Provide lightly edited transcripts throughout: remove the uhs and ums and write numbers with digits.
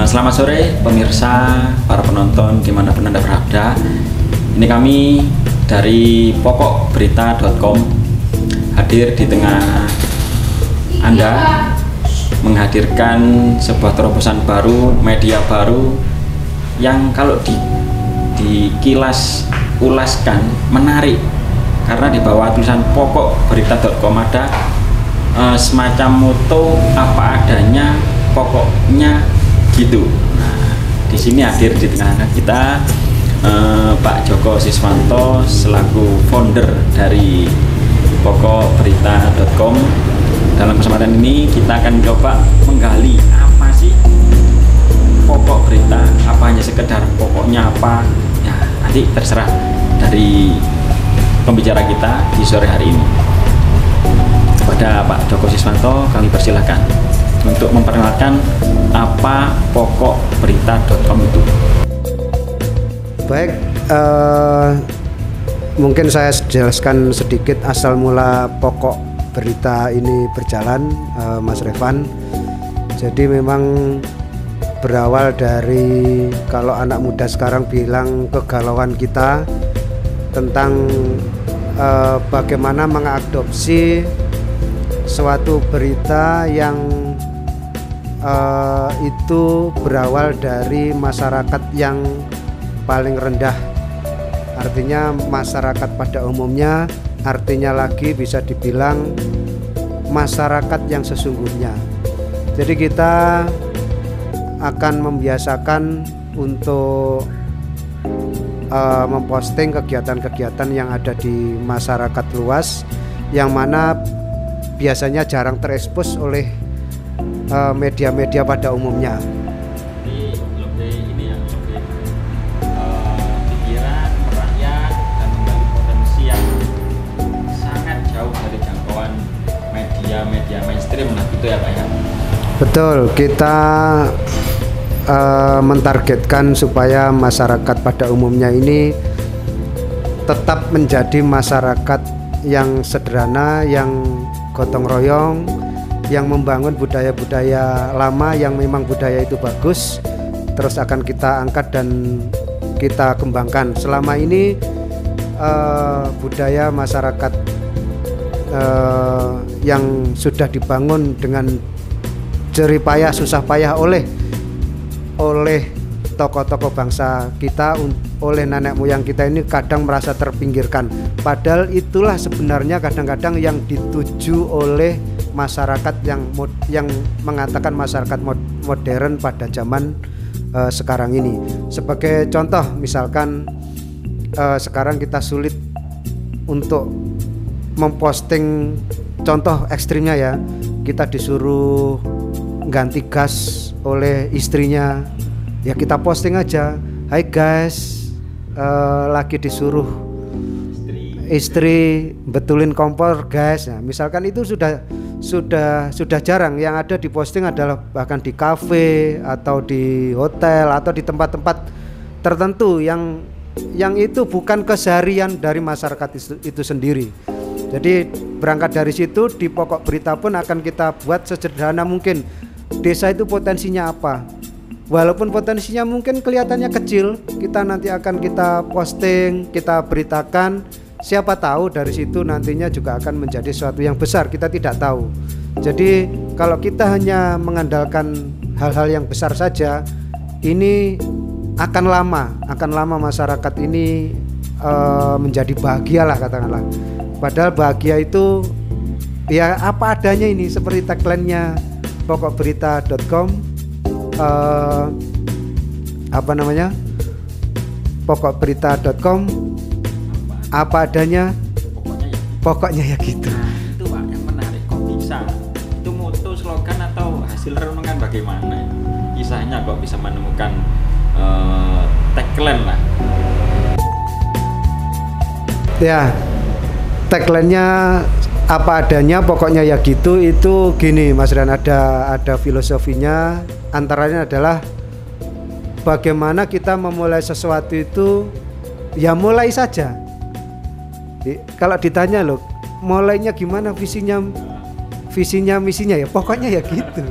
Selamat sore pemirsa, para penonton dimanapun Anda berada. Ini kami dari pokokberita.com hadir di tengah Anda, menghadirkan sebuah terobosan baru, media baru yang kalau dikilas ulaskan menarik, karena di bawah tulisan pokokberita.com ada semacam moto apa adanya, pokoknya gitu. Nah, di sini hadir di tengah kita Pak Joko Siswanto selaku founder dari pokokberita.com. Dalam kesempatan ini kita akan coba menggali apa sih pokok berita, apa hanya sekedar pokoknya apa ya, nanti terserah dari pembicara kita di sore hari ini. Kepada Pak Joko Siswanto kami persilahkan untuk memperkenalkan apa pokokberita.com itu. Baik, mungkin saya jelaskan sedikit asal mula pokok berita ini berjalan, Mas Revan. Jadi memang berawal dari, kalau anak muda sekarang bilang, kegalauan kita tentang bagaimana mengadopsi suatu berita yang itu berawal dari masyarakat yang paling rendah, artinya masyarakat pada umumnya, artinya lagi bisa dibilang masyarakat yang sesungguhnya. Jadi kita akan membiasakan untuk memposting kegiatan-kegiatan yang ada di masyarakat luas, yang mana biasanya jarang terekspos oleh media-media pada umumnya. Ini ya, pikiran merakyat dan menggali potensi yang sangat jauh dari jangkauan media mainstream lah, gitu ya Pak ya. Betul, kita mentargetkan supaya masyarakat pada umumnya ini tetap menjadi masyarakat yang sederhana, yang gotong royong, yang membangun budaya-budaya lama yang memang budaya itu bagus, terus akan kita angkat dan kita kembangkan. Selama ini budaya masyarakat yang sudah dibangun dengan jerih payah, susah payah oleh tokoh-tokoh bangsa kita, oleh nenek moyang kita ini kadang merasa terpinggirkan. Padahal itulah sebenarnya kadang-kadang yang dituju oleh masyarakat yang mengatakan masyarakat modern pada zaman sekarang ini. Sebagai contoh, misalkan sekarang kita sulit untuk memposting, contoh ekstrimnya ya, kita disuruh ganti gas oleh istrinya, ya kita posting aja, hai guys, lagi disuruh istri betulin kompor guys. Nah, misalkan itu sudah jarang. Yang ada di posting adalah bahkan di kafe atau di hotel atau di tempat-tempat tertentu yang itu bukan keseharian dari masyarakat itu sendiri. Jadi berangkat dari situ, di pokok berita pun akan kita buat sesederhana mungkin. Desa itu potensinya apa? Walaupun potensinya mungkin kelihatannya kecil, kita nanti akan kita posting, kita beritakan. Siapa tahu dari situ nantinya juga akan menjadi sesuatu yang besar, kita tidak tahu. Jadi kalau kita hanya mengandalkan hal-hal yang besar saja, ini akan lama masyarakat ini menjadi bahagia lah, katakanlah. Padahal bahagia itu ya apa adanya, ini seperti tagline-nya pokokberita.com, pokokberita.com, apa adanya, pokoknya ya gitu. Nah, itu Pak yang menarik, kok bisa? Itu moto, slogan atau hasil renungan bagaimana? Kisahnya kok bisa menemukan tagline lah. Ya, tagline-nya apa adanya, pokoknya ya gitu. Itu gini Mas Rian, ada filosofinya. Antaranya adalah bagaimana kita memulai sesuatu itu, ya mulai saja. Kalau ditanya loh, mulainya gimana, visinya misinya ya pokoknya ya gitu.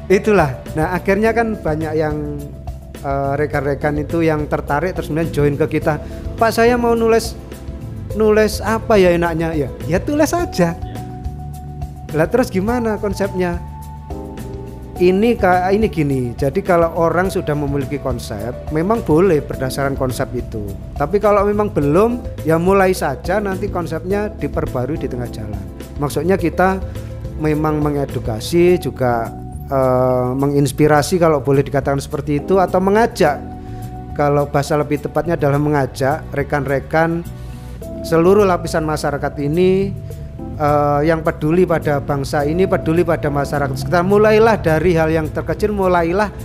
Itulah. Nah, akhirnya kan banyak yang rekan-rekan itu yang tertarik terus kemudian join ke kita. Pak, saya mau nulis apa ya enaknya? Ya tulis aja. Lah terus gimana konsepnya? Ini gini. Jadi kalau orang sudah memiliki konsep, memang boleh berdasarkan konsep itu. Tapi kalau memang belum, ya mulai saja, nanti konsepnya diperbarui di tengah jalan. Maksudnya kita memang mengedukasi juga, menginspirasi kalau boleh dikatakan seperti itu, atau mengajak. Kalau bahasa lebih tepatnya adalah mengajak rekan-rekan seluruh lapisan masyarakat ini, yang peduli pada bangsa ini, peduli pada masyarakat sekitar. Mulailah dari hal yang terkecil, mulailah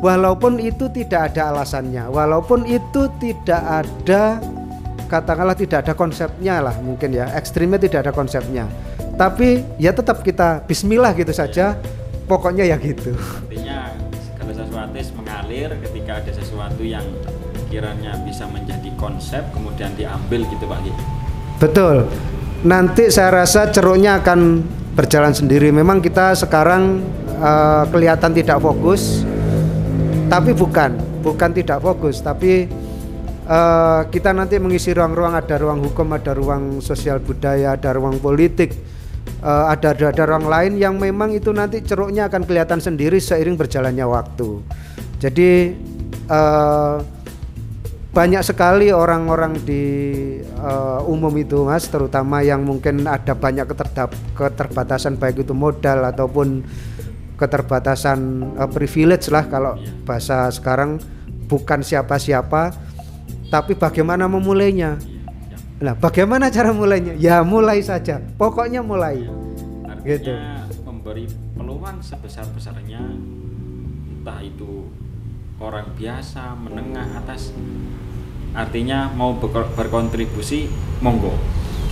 walaupun itu tidak ada alasannya, walaupun itu tidak ada, katakanlah tidak ada konsepnya lah mungkin ya, ekstrimnya tidak ada konsepnya, tapi ya tetap kita bismillah gitu saja, pokoknya ya gitu. Artinya segala sesuatu mengalir ketika ada sesuatu yang kiranya bisa menjadi konsep kemudian diambil gitu Pak. Betul. Nanti saya rasa ceruknya akan berjalan sendiri. Memang kita sekarang kelihatan tidak fokus, tapi bukan tidak fokus, tapi kita nanti mengisi ruang-ruang, ada ruang hukum, ada ruang sosial budaya, ada ruang politik, ada ruang lain yang memang itu nanti ceruknya akan kelihatan sendiri seiring berjalannya waktu. Jadi banyak sekali orang-orang di umum itu Mas, terutama yang mungkin ada banyak keterbatasan baik itu modal ataupun keterbatasan privilege lah kalau bahasa sekarang, bukan siapa-siapa, tapi bagaimana memulainya. Nah, bagaimana cara mulainya? Ya mulai saja, pokoknya mulai. Artinya gitu. Memberi peluang sebesar-besarnya, entah itu orang biasa, menengah, atas. Artinya mau berkontribusi, monggo.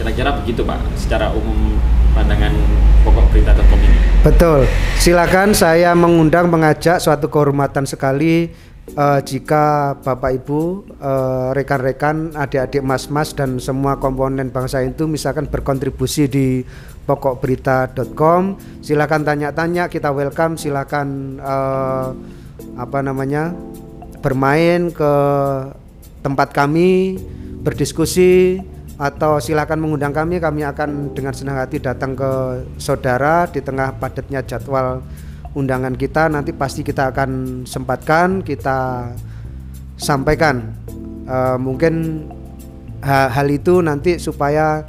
Kira-kira begitu Pak, secara umum pandangan Pokok Berita.com ini. Betul. Silakan, saya mengajak, suatu kehormatan sekali jika Bapak Ibu, rekan-rekan, adik-adik, mas-mas dan semua komponen bangsa itu misalkan berkontribusi di pokokberita.com. Silakan tanya-tanya, kita welcome. Silakan bermain ke tempat kami, berdiskusi, atau silakan mengundang kami akan dengan senang hati datang ke saudara di tengah padatnya jadwal undangan kita. Nanti pasti kita akan sempatkan, kita sampaikan mungkin hal itu nanti supaya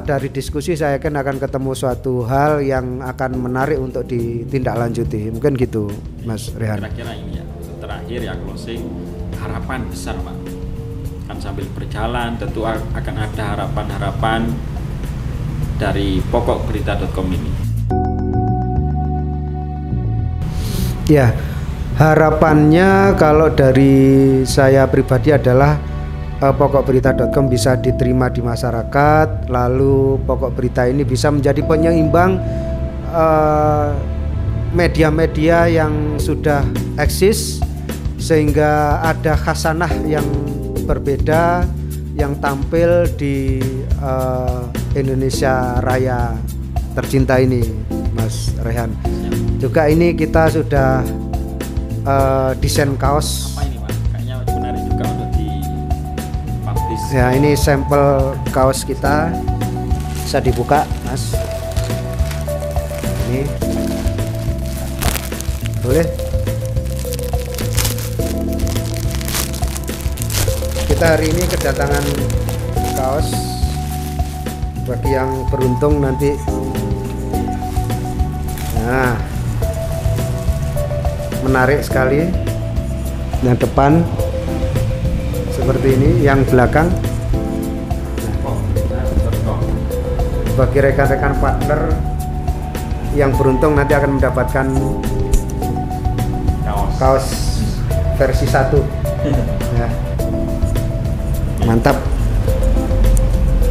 dari diskusi saya akan ketemu suatu hal yang akan menarik untuk ditindaklanjuti. Mungkin gitu Mas Rehan. Kira-kira ini ya, terakhir ya, closing, harapan besar Pak, kan sambil berjalan tentu akan ada harapan-harapan dari pokokberita.com ini. Ya, harapannya kalau dari saya pribadi adalah pokokberita.com bisa diterima di masyarakat, lalu Pokok Berita ini bisa menjadi penyeimbang media-media yang sudah eksis, sehingga ada khasanah yang berbeda yang tampil di Indonesia Raya tercinta ini Mas Rehan. Juga ini kita sudah desain kaos. Apa ini Pak? Kayaknya menarik juga untuk di-publish. Ya, ini sampel kaos kita, bisa dibuka Mas. Ini boleh. Kita hari ini kedatangan kaos, bagi yang beruntung nanti. Nah, menarik sekali. Yang depan seperti ini, yang belakang. Bagi rekan-rekan partner yang beruntung nanti akan mendapatkan kaos versi 1. Ya. Mantap.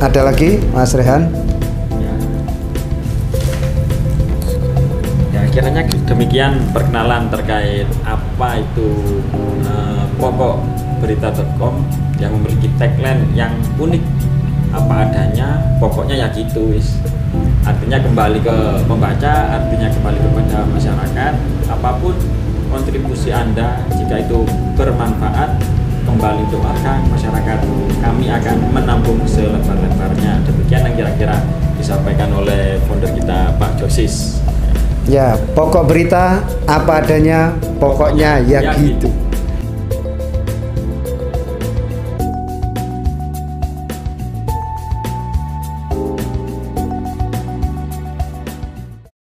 Ada lagi Mas Rehan? Ya, kiranya demikian perkenalan terkait apa itu pokokberita.com yang memiliki tagline yang unik, apa adanya, pokoknya ya gitu wis. artinya kembali ke pembaca, artinya kembali kepada masyarakat. Apapun kontribusi Anda, jika itu bermanfaat, kembali untuk warga masyarakat, kami akan menampung selebar-lebarnya. Demikian yang kira-kira disampaikan oleh founder kita, Pak Josis. Ya, pokok berita apa adanya, pokoknya ya gitu.